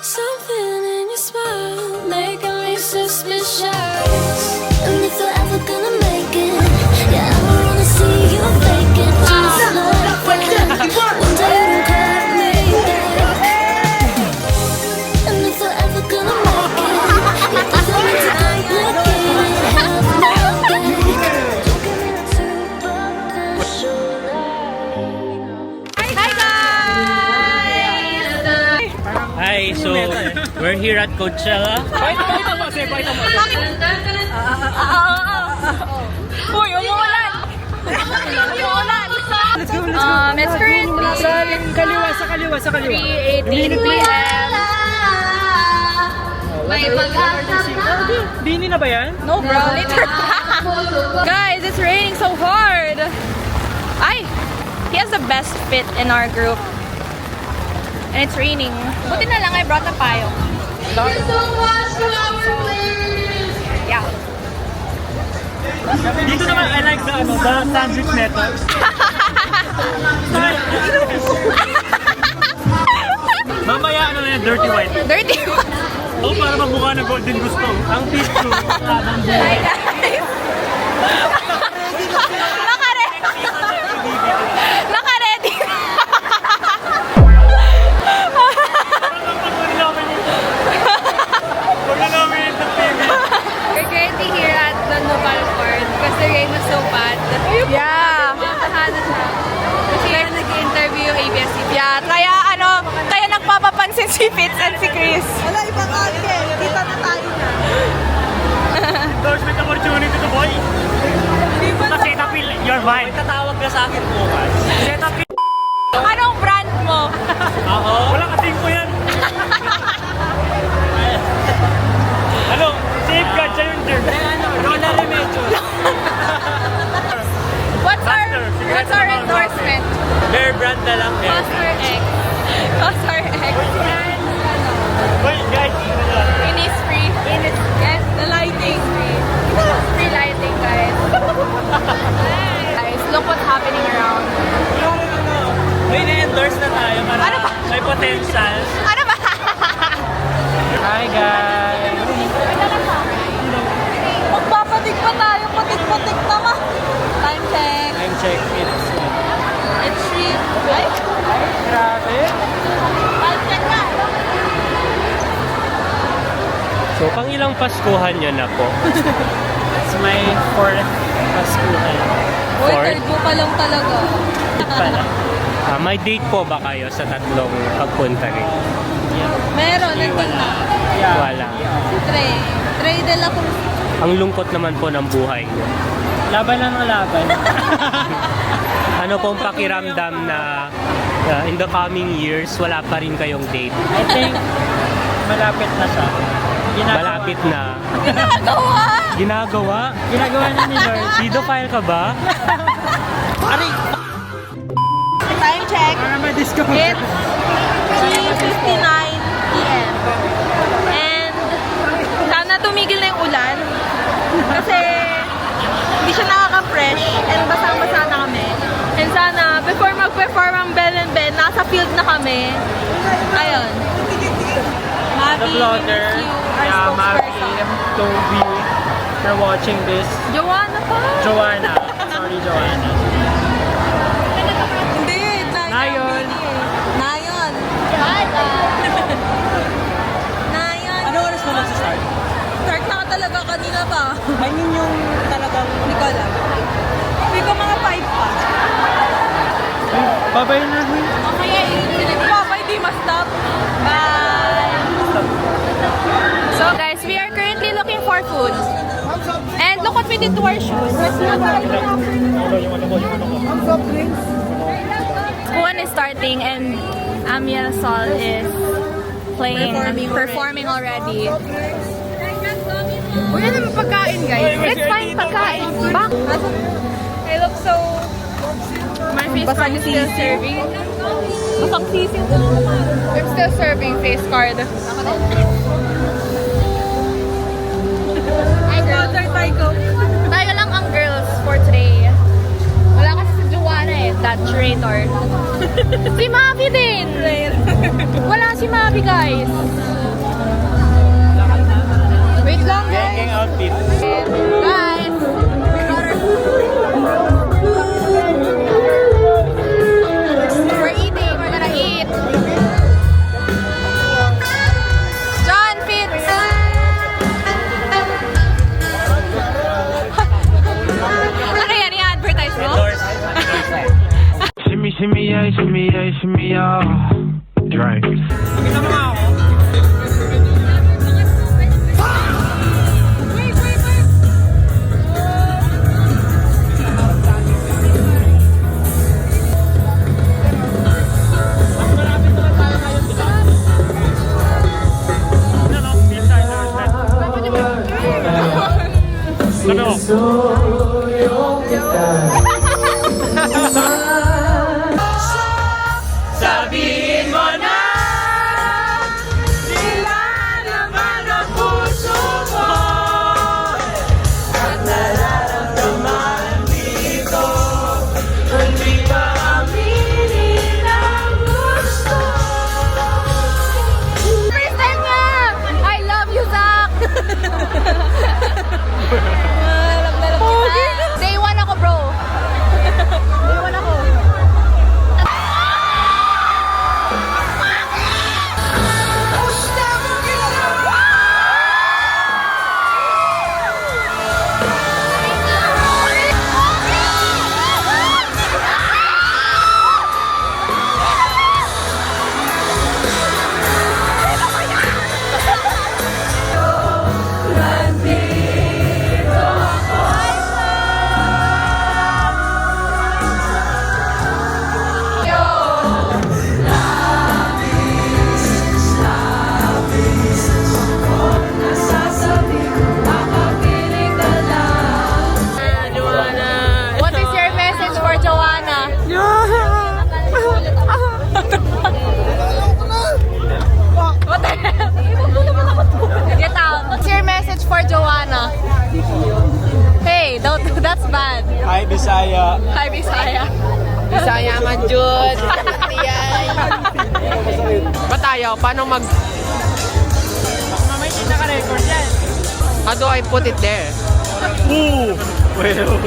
Something in your smile making me suspicious. And if you're ever gonna make it, yeah, I don't wanna see you fake it. Just like that. One day you cut me back. And if you're ever gonna make it, yeah, doesn't mean to complicate it. Have my back. Don't give me too Hi, so we're here at Coachella. Uy, umuulan! Umuulan! It's currently Sa kaliwa. 3:18 p.m. May pag-asa pa. Bini na ba yan? No, bro. Later. Guys, it's raining so hard. Ay! He has the best fit in our group. And it's raining. Buti na lang I brought a payong. Yeah. Dito naman, I like the sandwich method. Mamaya ano na yan, dirty white. Dirty one. Oh, para mamukha na golden gusto. Ang tissue. Hi guys. Naka-ready. We're currently here at the Noval Court because the rain was so bad. Yeah. Bahanan siya. Kasi kaya nag-interview yung ABS-CBN. Yeah, kaya nagpapapansin si Fitz and si Chris. Wala, ibang ate. Kita na tayo na. Endorsement opportunity to boy. Set up your mind. May tatawag na sa akin bukas. Set up Anong brand mo? Ako? Wala kasing ko yan. Ano? Safeguard siya yung germ. Lola Remedyo. What's our endorsement? Bear brand na lang. Costar X. Costar X. And Wait, guys. Innisfree. Yes, the lighting. Free lighting, guys. Guys, look what's happening around. May na-endorse na tayo para Ano ba? may potential. Ano ba? Hi guys! Magpapatig pa tayo, patig-patig naman. Time check. Time check. It's 3. Ay, Grabe! time check na. So, pang ilang Paskuhan nyo na po? It's my 4th Paskuhan. Uy, Fourth? third mo pa lang talaga. Pala. May date po ba kayo sa tatlong pagpunta rin? Meron, nandun na. Wala. Si Trey. Trey de la Cruz. Ang lungkot naman po ng buhay nyo. Laban lang ng laban. Ano pong pakiramdam na in the coming years, wala pa rin kayong date? I think malapit na siya. Malapit na. Ginagawa! Ginagawa? Ginagawa na ni Lord. Pedophile ka ba? Aray! Time check. Para ma-discover. It's 3:59 p.m. And sana tumigil na yung ulan. Kasi hindi siya nakaka-fresh and basang-basa na kami. And sana before mag-perform ang Bell and Ben, nasa field na kami. Ayun. Mavi, The vlogger. we miss you, our Yeah, Mavi, spokesperson. Toby. You're watching this. Joanna pa! Joanna. Sorry, Joanna. Hindi, Nayon. Nayon. Nayon. Ano oras mo mag-start? Start na ka talaga kanina pa. I mean yung talagang... Hindi ko alam. Hindi ko mga 5 pa. Babay na rin. Okay, Papa, hindi ma-stop. Bye! So guys, we are currently looking for food. And look what we did to our shoes. Kuan is starting and Amiel Sol is performing already. Uy, ano ba pagkain, guys? Let's find pagkain. Bak! I look so... My face card is still serving. Basang sisig. I'm still serving face card. Hi, girls. Tayo lang ang girls for today. Wala kasi si Joanna eh. that traitor. Si Mavi din! Wala si Mavi, guys. Wait lang, guys. Gang outfit. Guys, we got our We're eating. We're gonna eat. John Fitz. Ano yan? I-advertise mo? Shimmy, shimmy, yeah, shimmy, yeah, shimmy, yeah. Drink. Ano? Sabihin mo na nila naman ang puso mo at nararamdaman dito kung di ba aminin ang gusto. First time niya! I love you, Zach! Alam na lang kita. Day 1 ako, bro. Day 1 ako. What is your message for Joanna? What the hell? Get out. What's your message for Joanna? Hey, don't. That's bad. Hi, Bisaya. Hi, Bisaya. Bisaya man, Jud. Ba't tayo? Paano mag... Mamay, kita ka record yan. How do I put it there? Ooh! Well,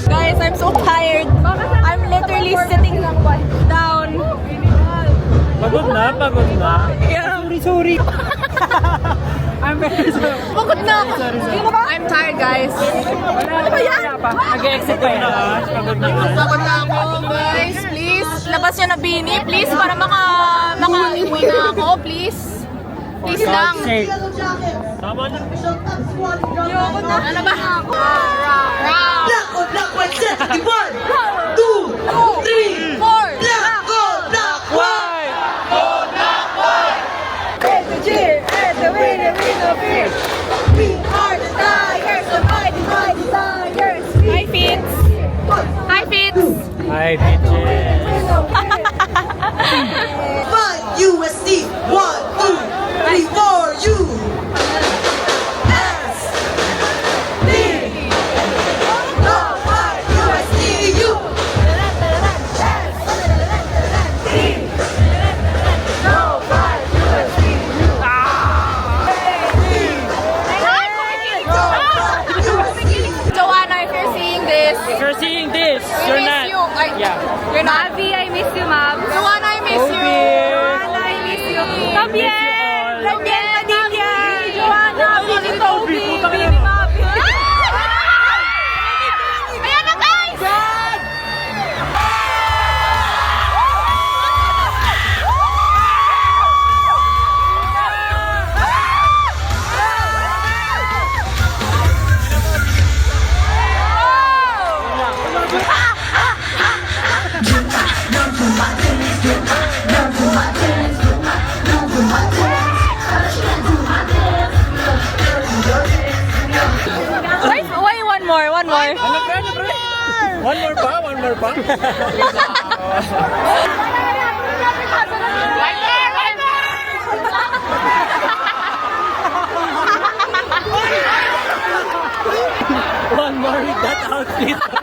Guys, I'm so tired. I'm literally sitting down. pagod na. Sorry. I'm very sorry. Pagod na ako. I'm tired, guys. Ano ba yan? Nag-exit pa yan. Pagod na. Pagod na ako, guys. Please, labas niyo na bini. Please, para maka-iwi na ako. Please. Please lang. Tama na. Ayoko na. Ano ba? Black on black, white set. 1, 2, 3. 4. Black on black, white. And the cheer, and the winner, we no fear. We are the Tigers, the mighty Tigers. Hi, Fitz. Hi, Fitz. Hi, bitches. Fight USD. 1, 2, 3, 4, U. S. D. No, fight USD, U. Joanna, if you're seeing this, If you're seeing this, we you're miss not. you. Ay, Yeah. Daniel! Daniel Padilla! Joanna! Billy Toby! Baby Mapi! Ayan na guys! Why one more? One more? One more pa? One more pa? One more with that outfit.